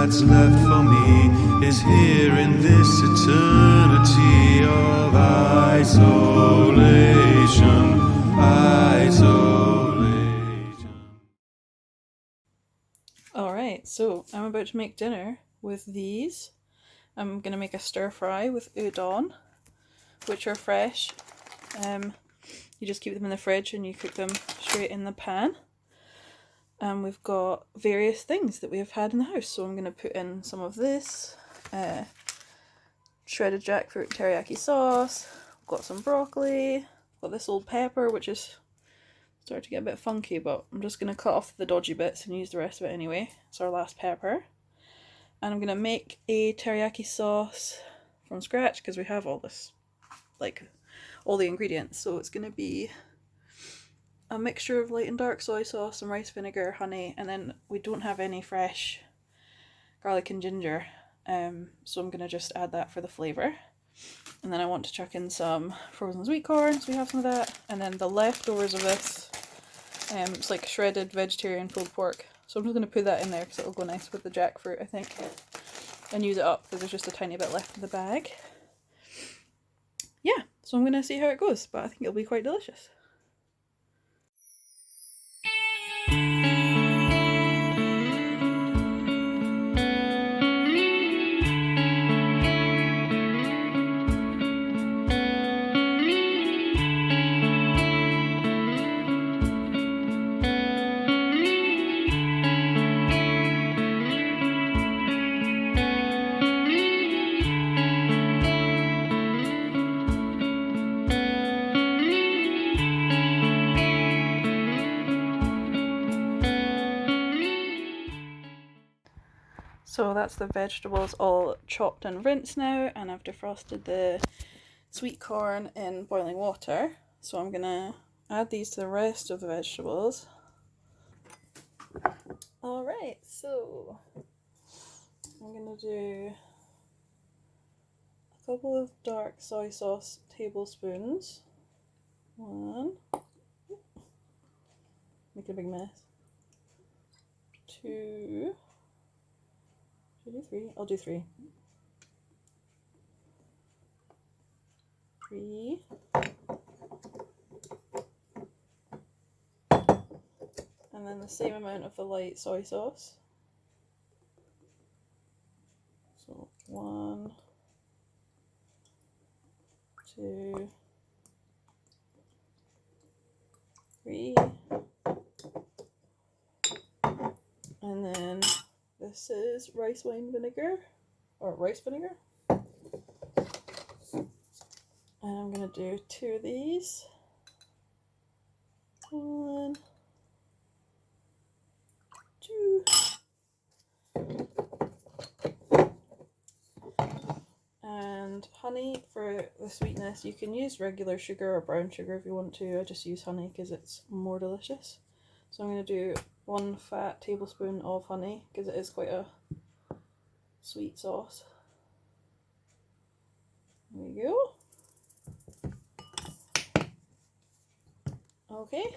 that's left for me is here in this eternity of isolation, isolation. Alright, so I'm about to make dinner with these. I'm going to make a stir fry with udon, which are fresh. You just keep them in the fridge and you cook them straight in the pan. And we've got various things that we have had in the house. So I'm going to put in some of this shredded jackfruit teriyaki sauce. I've got some broccoli. Got this old pepper, which is starting to get a bit funky, but I'm just going to cut off the dodgy bits and use the rest of it anyway. It's our last pepper. And I'm going to make a teriyaki sauce from scratch because we have all this, like all the ingredients. So it's going to be a mixture of light and dark soy sauce, some rice vinegar, honey, and then we don't have any fresh garlic and ginger. So I'm going to just add that for the flavour. And then I want to chuck in some frozen sweet corn, so we have some of that. And then the leftovers of this, it's like shredded vegetarian pulled pork. So I'm just going to put that in there because it'll go nice with the jackfruit, I think. And use it up because there's just a tiny bit left in the bag. Yeah, so I'm going to see how it goes, but I think it'll be quite delicious. So that's the vegetables all chopped and rinsed now, and I've defrosted the sweet corn in boiling water. So I'm gonna add these to the rest of the vegetables. Alright, so I'm gonna do a couple of dark soy sauce tablespoons. One. Make a big mess. Two. Should I do three? I'll do three. Three. And then the same amount of the light soy sauce. So 1, 2, 3. And then this is rice wine vinegar, or rice vinegar. And I'm going to do 2 of these. 1, 2. And honey for the sweetness. You can use regular sugar or brown sugar if you want to. I just use honey because it's more delicious. So I'm going to do 1 fat tablespoon of honey because it is quite a sweet sauce. There we go. Okay.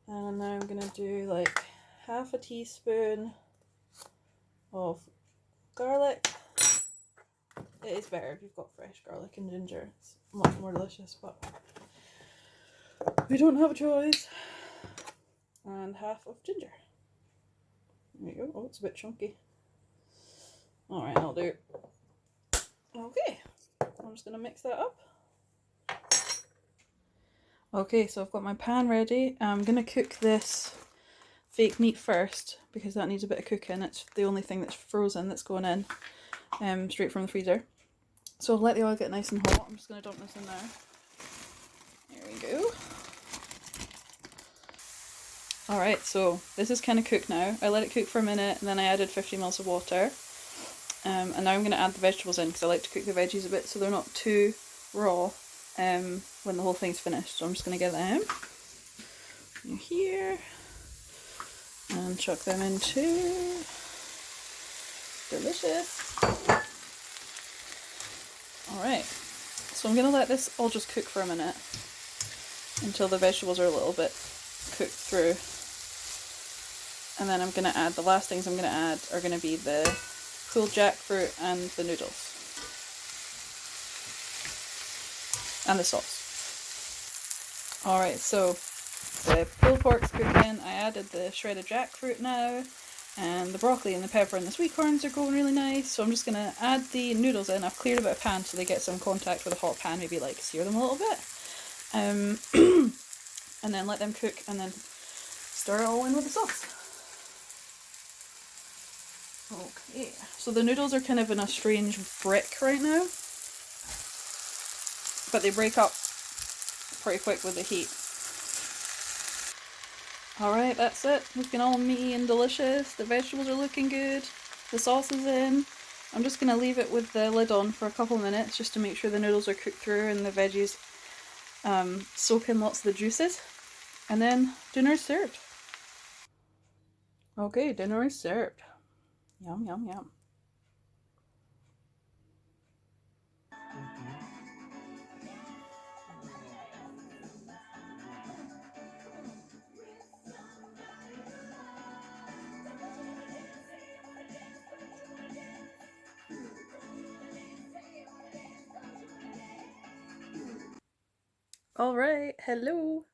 And now I'm going to do like half a teaspoon of garlic. It is better if you've got fresh garlic and ginger. It's much more delicious, but we don't have a choice. And half of ginger. There you go. Oh, it's a bit chunky. Alright, I'll do. Okay, I'm just going to mix that up. Okay, so I've got my pan ready. I'm going to cook this fake meat first because that needs a bit of cooking. It's the only thing that's frozen that's going in straight from the freezer. So let the oil get nice and hot. I'm just going to dump this in there. There we go. Alright, so this is kind of cooked now. I let it cook for a minute and then I added 50 ml of water. And now I'm going to add the vegetables in because I like to cook the veggies a bit so they're not too raw when the whole thing's finished. So I'm just going to get them in here and chuck them into. Delicious. Alright, so I'm going to let this all just cook for a minute until the vegetables are a little bit cooked through. And then I'm going to add, the last things I'm going to add are going to be the pulled jackfruit and the noodles. And the sauce. Alright, so the pulled pork's cooking. I added the shredded jackfruit now. And the broccoli and the pepper and the sweet corns are going really nice. So I'm just going to add the noodles in. I've cleared a bit of pan so they get some contact with a hot pan. Maybe like sear them a little bit. And then let them cook and then stir it all in with the sauce. Okay, so the noodles are kind of in a strange brick right now. But they break up pretty quick with the heat. Alright, that's it. Looking all meaty and delicious. The vegetables are looking good. The sauce is in. I'm just going to leave it with the lid on for a couple minutes just to make sure the noodles are cooked through and the veggies soak in lots of the juices. And then dinner is served. Okay, dinner is served. Yum, yum, yum. Alright, hello.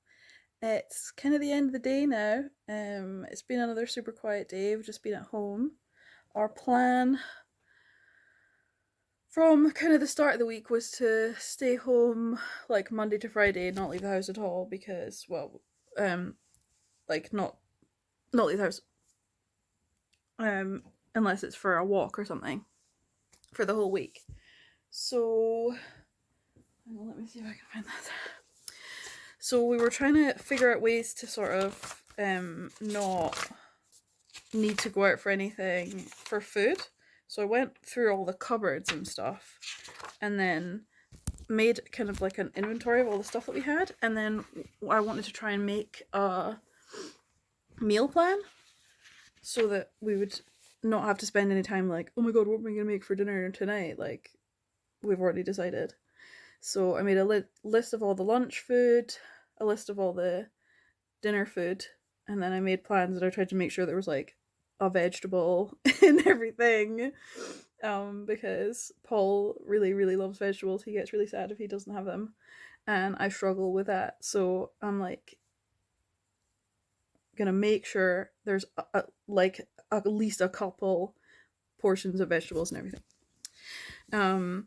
It's kind of the end of the day now. It's been another super quiet day. We've just been at home. Our plan from kind of the start of the week was to stay home like Monday to Friday, not leave the house at all because, well, like not leave the house unless it's for a walk or something for the whole week. So let me see if I can find that. So we were trying to figure out ways to sort of not need to go out for anything for food. So I went through all the cupboards and stuff and then made kind of like an inventory of all the stuff that we had, and then I wanted to try and make a meal plan so that we would not have to spend any time like, oh my god, what am I going to make for dinner tonight? Like, we've already decided. So I made a list of all the lunch food, a list of all the dinner food, and then I made plans and I tried to make sure there was like a vegetable in everything, because Paul really, really loves vegetables. He gets really sad if he doesn't have them, and I struggle with that. So I'm like gonna make sure there's like at least a couple portions of vegetables and everything.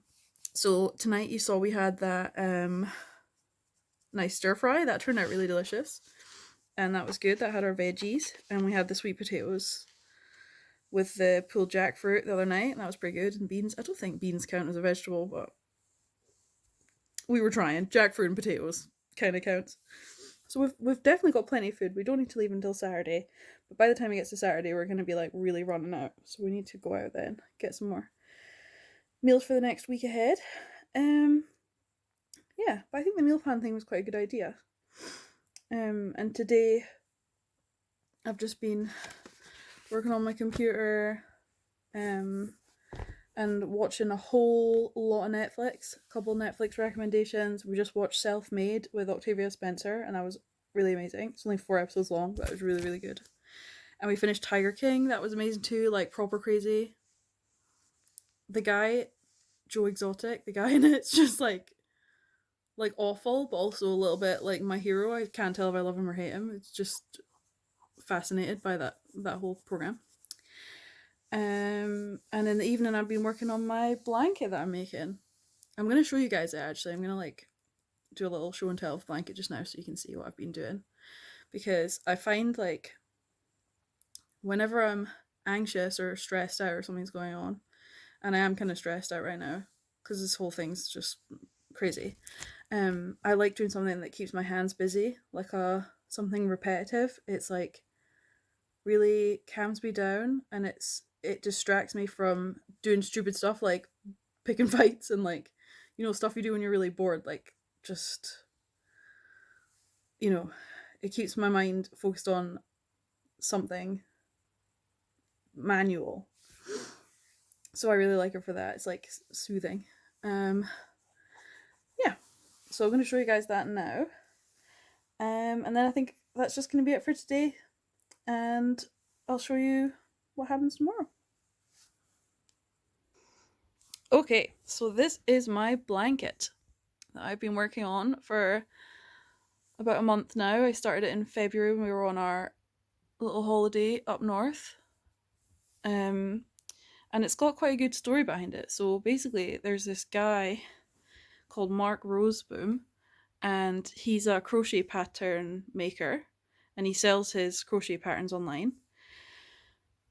So tonight you saw we had that nice stir fry that turned out really delicious, and that was good. That had our veggies, and we had the sweet potatoes with the pulled jackfruit the other night, and that was pretty good. And beans, I don't think beans count as a vegetable, but we were trying. Jackfruit and potatoes kind of counts. So we've definitely got plenty of food. We don't need to leave until Saturday, but by the time it gets to Saturday, we're going to be like really running out. So we need to go out then, get some more meals for the next week ahead. Yeah, but I think the meal plan thing was quite a good idea. And today I've just been working on my computer, and watching a whole lot of Netflix, a couple Netflix recommendations. We just watched Self-Made with Octavia Spencer, and that was really amazing. It's only 4 episodes long, but it was really, really good. And we finished Tiger King, that was amazing too, like proper crazy. The guy, Joe Exotic, the guy in it's just like awful, but also a little bit like my hero. I can't tell if I love him or hate him. It's just fascinated by that whole program. And in the evening I've been working on my blanket that I'm making. I'm going to show you guys it actually. I'm going to like do a little show and tell of blanket just now so you can see what I've been doing. Because I find like whenever I'm anxious or stressed out or something's going on, and I am kind of stressed out right now because this whole thing's just crazy, I like doing something that keeps my hands busy, like something repetitive. It's like really calms me down, and it distracts me from doing stupid stuff like picking fights and like, you know, stuff you do when you're really bored. Like, just, you know, it keeps my mind focused on something manual. So I really like it for that. It's like soothing. Yeah, so I'm going to show you guys that now. And then I think that's just going to be it for today. And I'll show you what happens tomorrow. Okay, so this is my blanket that I've been working on for about a month now. I started it in February when we were on our little holiday up north. And it's got quite a good story behind it. So basically, there's this guy called Mark Roseboom, and he's a crochet pattern maker, and he sells his crochet patterns online.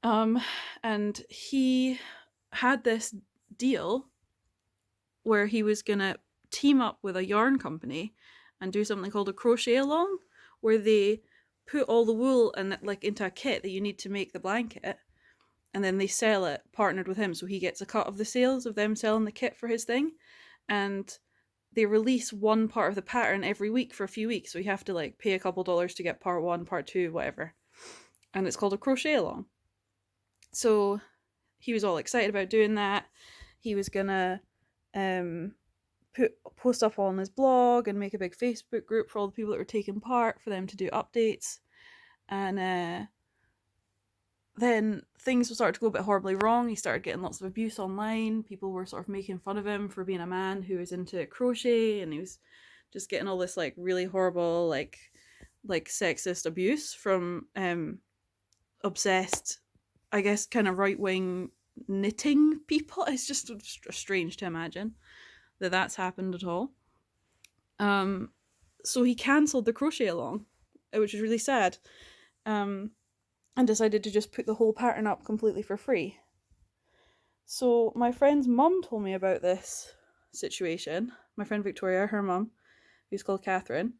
And he had this deal where he was gonna team up with a yarn company and do something called a crochet along, where they put all the wool and like into a kit that you need to make the blanket, and then they sell it partnered with him, so he gets a cut of the sales of them selling the kit for his thing. And they release one part of the pattern every week for a few weeks, so you have to like pay a couple dollars to get part 1, part 2, whatever, and it's called a crochet along. So he was all excited about doing that. He was gonna post up on his blog and make a big Facebook group for all the people that were taking part, for them to do updates. And then things started to go a bit horribly wrong. He started getting lots of abuse online. People were sort of making fun of him for being a man who was into crochet, and he was just getting all this like really horrible like sexist abuse from obsessed, I guess, kind of right-wing knitting people. It's just strange to imagine that that's happened at all. So he cancelled the crochet along, which is really sad, and decided to just put the whole pattern up completely for free. So my friend's mum told me about this situation. My friend Victoria, her mum, who's called Catherine,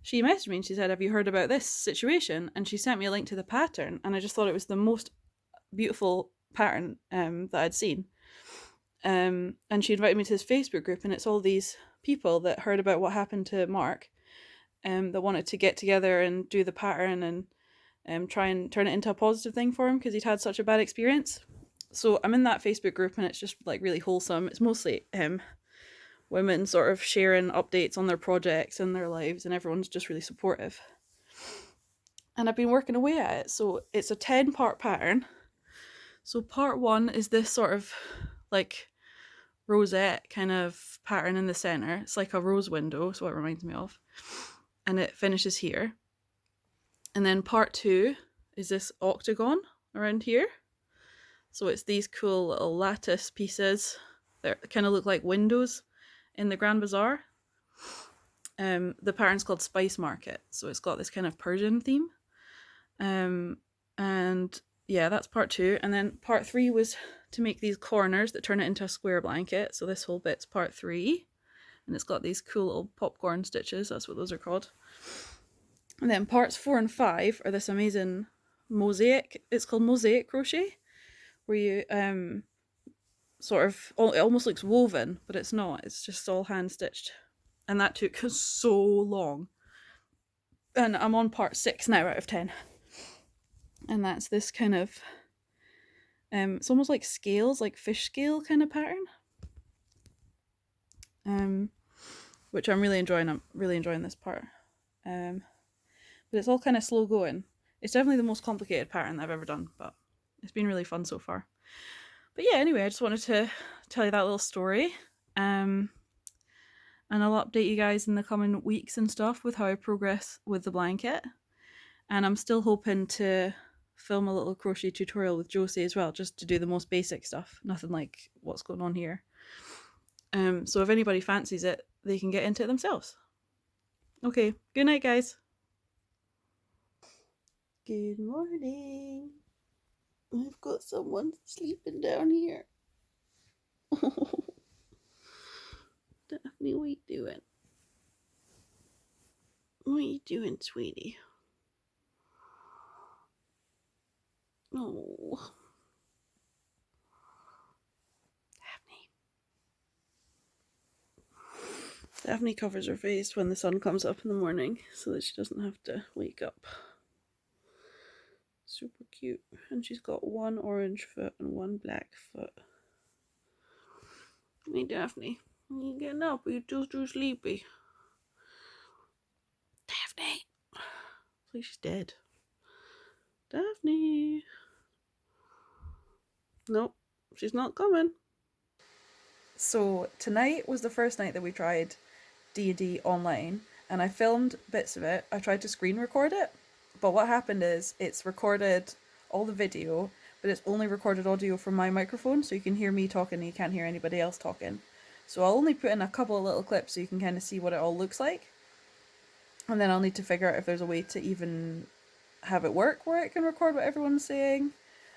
she messaged me and she said, "Have you heard about this situation?" And she sent me a link to the pattern, and I just thought it was the most beautiful pattern that I'd seen. And she invited me to this Facebook group, and it's all these people that heard about what happened to Mark, that wanted to get together and do the pattern and try and turn it into a positive thing for him because he'd had such a bad experience. So I'm in that Facebook group, and it's just like really wholesome. It's mostly women sort of sharing updates on their projects and their lives, and everyone's just really supportive. And I've been working away at it. So it's a 10-part pattern. So part 1 is this sort of like rosette kind of pattern in the center. It's like a rose window, so it reminds me of. And it finishes here. And then part 2 is this octagon around here. So it's these cool little lattice pieces that kind of look like windows in the Grand Bazaar. The pattern's called Spice Market, so it's got this kind of Persian theme. And yeah, that's part 2. And then part 3 was to make these corners that turn it into a square blanket. So this whole bit's part 3. And it's got these cool little popcorn stitches, that's what those are called. And then parts 4 and 5 are this amazing mosaic. It's called mosaic crochet, where you sort of, it almost looks woven, but it's not. It's just all hand stitched, and that took so long. And I'm on part 6 now out of 10, and that's this kind of it's almost like scales, like fish scale kind of pattern, which I'm really enjoying. I'm really enjoying this part. But it's all kind of slow going. It's definitely the most complicated pattern that I've ever done, but it's been really fun so far. But yeah, anyway, I just wanted to tell you that little story. And I'll update you guys in the coming weeks and stuff with how I progress with the blanket. And I'm still hoping to film a little crochet tutorial with Josie as well, just to do the most basic stuff. Nothing like what's going on here. So if anybody fancies it, they can get into it themselves. Okay, good night, guys. Good morning. I've got someone sleeping down here. Daphne, what are you doing? What are you doing, sweetie? Oh. Daphne covers her face when the sun comes up in the morning so that she doesn't have to wake up. Super cute. And she's got one orange foot and one black foot. Hey, Daphne, are you getting up? Are you just too sleepy? Daphne! It's like she's dead. Daphne! Nope, she's not coming. So tonight was the first night that we tried D&D online, and I filmed bits of it. I tried to screen record it, but what happened is it's recorded all the video, but it's only recorded audio from my microphone, so you can hear me talking and you can't hear anybody else talking. So I'll only put in a couple of little clips so you can kind of see what it all looks like. And then I'll need to figure out if there's a way to even have it work where it can record what everyone's saying.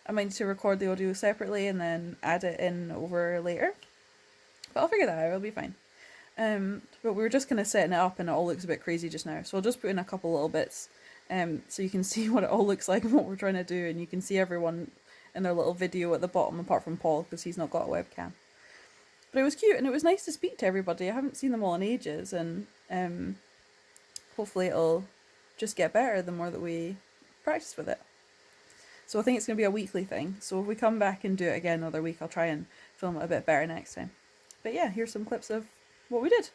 I might need to record the audio separately and then add it in over later. But I'll figure that out, it'll be fine. But we were just kind of setting it up and it all looks a bit crazy just now. So I'll just put in a couple little bits so you can see what it all looks like and what we're trying to do. And you can see everyone in their little video at the bottom, apart from Paul, because he's not got a webcam. But it was cute and it was nice to speak to everybody. I haven't seen them all in ages, and hopefully it'll just get better the more that we practice with it. So I think it's going to be a weekly thing. So if we come back and do it again another week, I'll try and film it a bit better next time. But yeah, here's some clips of what we did.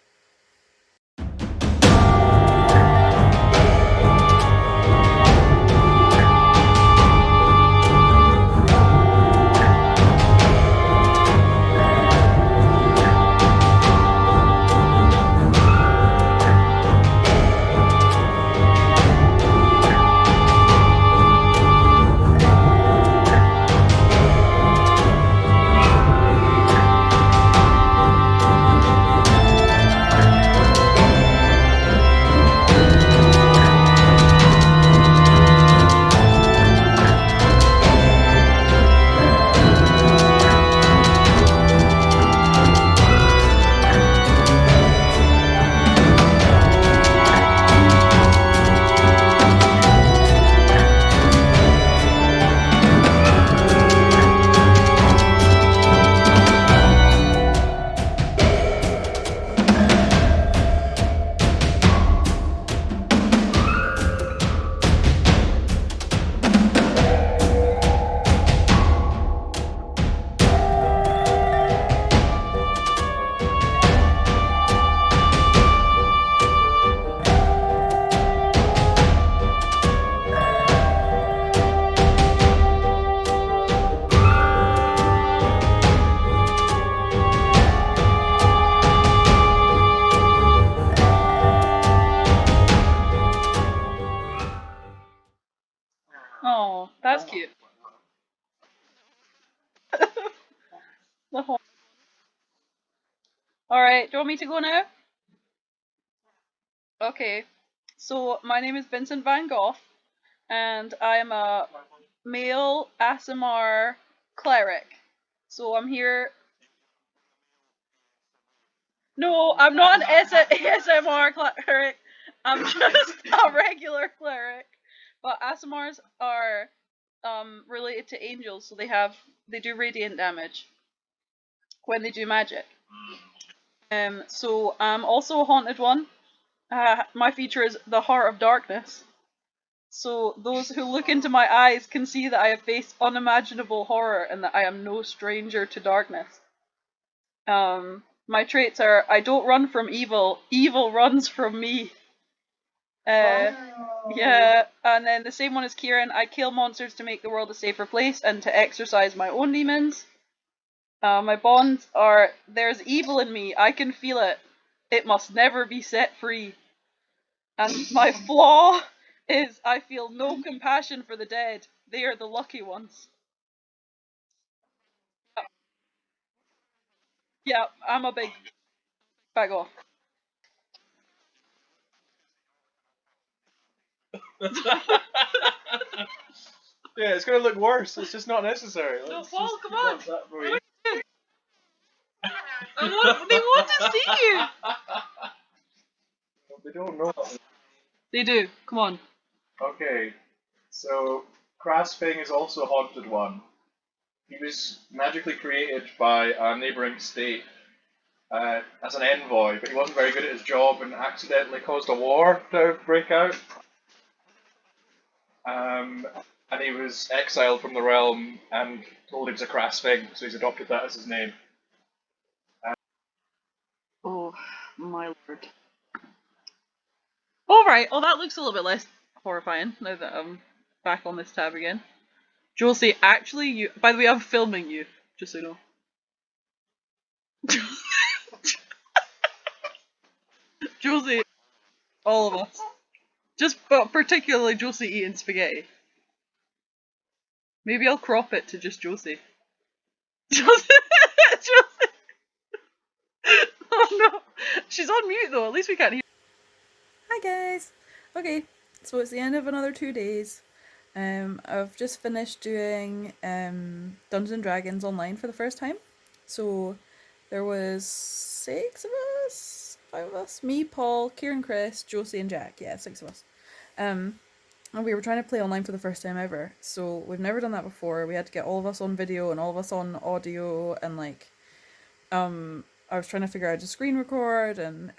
Oh, that's cute. Alright, do you want me to go now? Okay. So, my name is Vincent Van Gogh, and I'm a male ASMR cleric. So, I'm here. No, I'm not an ASMR cleric. I'm just a regular cleric. But ASMRs are related to angels, so they do radiant damage when they do magic. So I'm also a haunted one. My feature is the Heart of Darkness. So those who look into my eyes can see that I have faced unimaginable horror and that I am no stranger to darkness. My traits are I don't run from evil, evil runs from me. Yeah, and then the same one as Kieran. I kill monsters to make the world a safer place and to exorcise my own demons. My bonds are there's evil in me, I can feel it. It must never be set free. And my flaw is I feel no compassion for the dead. They are the lucky ones. Yeah, I'm a big bag off. Yeah, it's gonna look worse. It's just not necessary. No, Paul, come on. They want to see you. They don't know. They do. Come on. Okay, so Crasfing is also a haunted one. He was magically created by a neighbouring state as an envoy, but he wasn't very good at his job and accidentally caused a war to break out. And he was exiled from the realm and told he was a Crasfing, so he's adopted that as his name. Oh, my lord. Alright, oh, that looks a little bit less horrifying now that I'm back on this tab again. Josie, actually, you. By the way, I'm filming you, just so you know. Josie, all of us. But particularly Josie eating spaghetti. Maybe I'll crop it to just Josie. Josie! Josie! Oh no! She's on mute though, at least we can't hear. Hi guys! Okay, so it's the end of another 2 days. I've just finished doing Dungeons and Dragons online for the first time. So there was 6 of us, 5 of us, me, Paul, Kieran, Chris, Josie, and Jack. Yeah, 6 of us. And we were trying to play online for the first time ever. So we've never done that before. We had to get all of us on video and all of us on audio, and like, I was trying to figure out how to screen record, and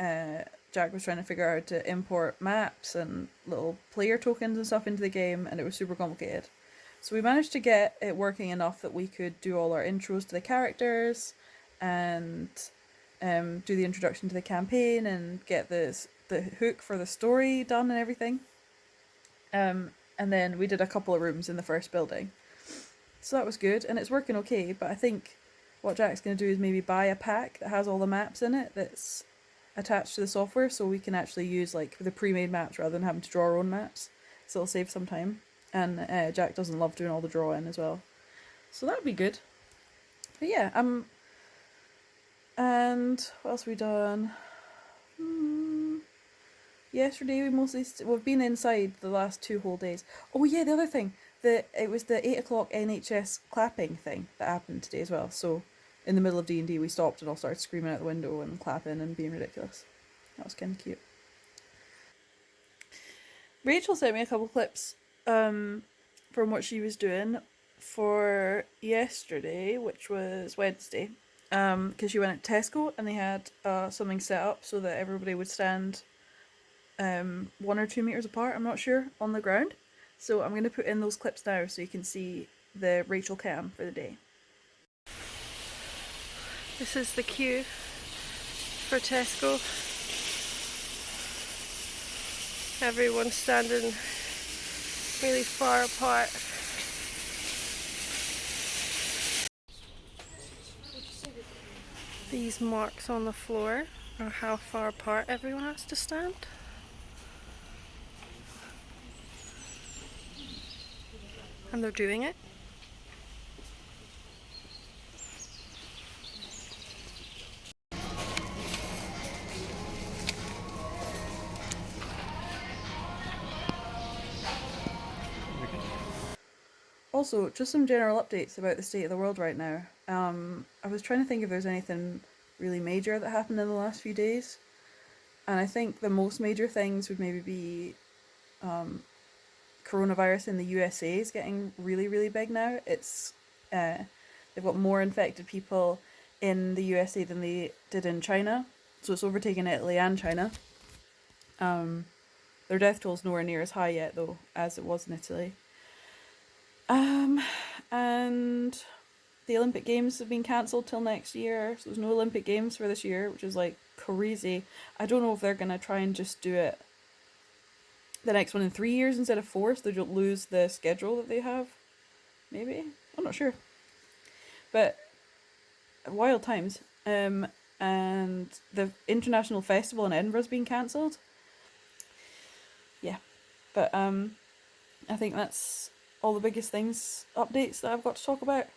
Jack was trying to figure out how to import maps and little player tokens and stuff into the game, and it was super complicated. So we managed to get it working enough that we could do all our intros to the characters and do the introduction to the campaign and get the hook for the story done and everything. And then we did a couple of rooms in the first building. So that was good, and it's working okay, but I think what Jack's going to do is maybe buy a pack that has all the maps in it that's attached to the software, so we can actually use like the pre-made maps rather than having to draw our own maps. So it'll save some time. And Jack doesn't love doing all the drawing as well. So that would be good. But yeah, and what else have we done? Yesterday we mostly we've been inside the last 2 whole days. Oh yeah, the other thing, it was the 8 o'clock NHS clapping thing that happened today as well. So in the middle of D&D we stopped and all started screaming out the window and clapping and being ridiculous. That was kind of cute. Rachel sent me a couple clips from what she was doing for yesterday, which was Wednesday, because she went at Tesco and they had something set up so that everybody would stand 1 or 2 meters apart, I'm not sure, on the ground. So I'm going to put in those clips now so you can see the Rachel cam for the day. This is the queue for Tesco. Everyone's standing really far apart. These marks on the floor are how far apart everyone has to stand. And they're doing it. Also, just some general updates about the state of the world right now. I was trying to think if there's anything really major that happened in the last few days. And I think the most major things would maybe be coronavirus in the USA is getting really, really big now. It's they've got more infected people in the USA than they did in China. So it's overtaken Italy and China. Their death toll's nowhere near as high yet, though, as it was in Italy. And the Olympic Games have been cancelled till next year, so there's no Olympic Games for this year, which is like crazy. I don't know if they're gonna try and just do it the next one in 3 years instead of 4, so they don't lose the schedule that they have. Maybe? I'm not sure. But wild times. And the international festival in Edinburgh's been cancelled. Yeah. But I think that's all the biggest things, updates that I've got to talk about.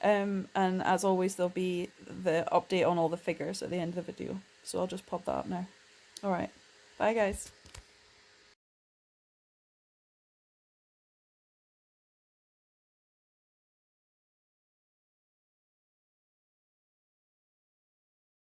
And as always, there'll be the update on all the figures at the end of the video. So I'll just pop that up now. Alright. Bye guys.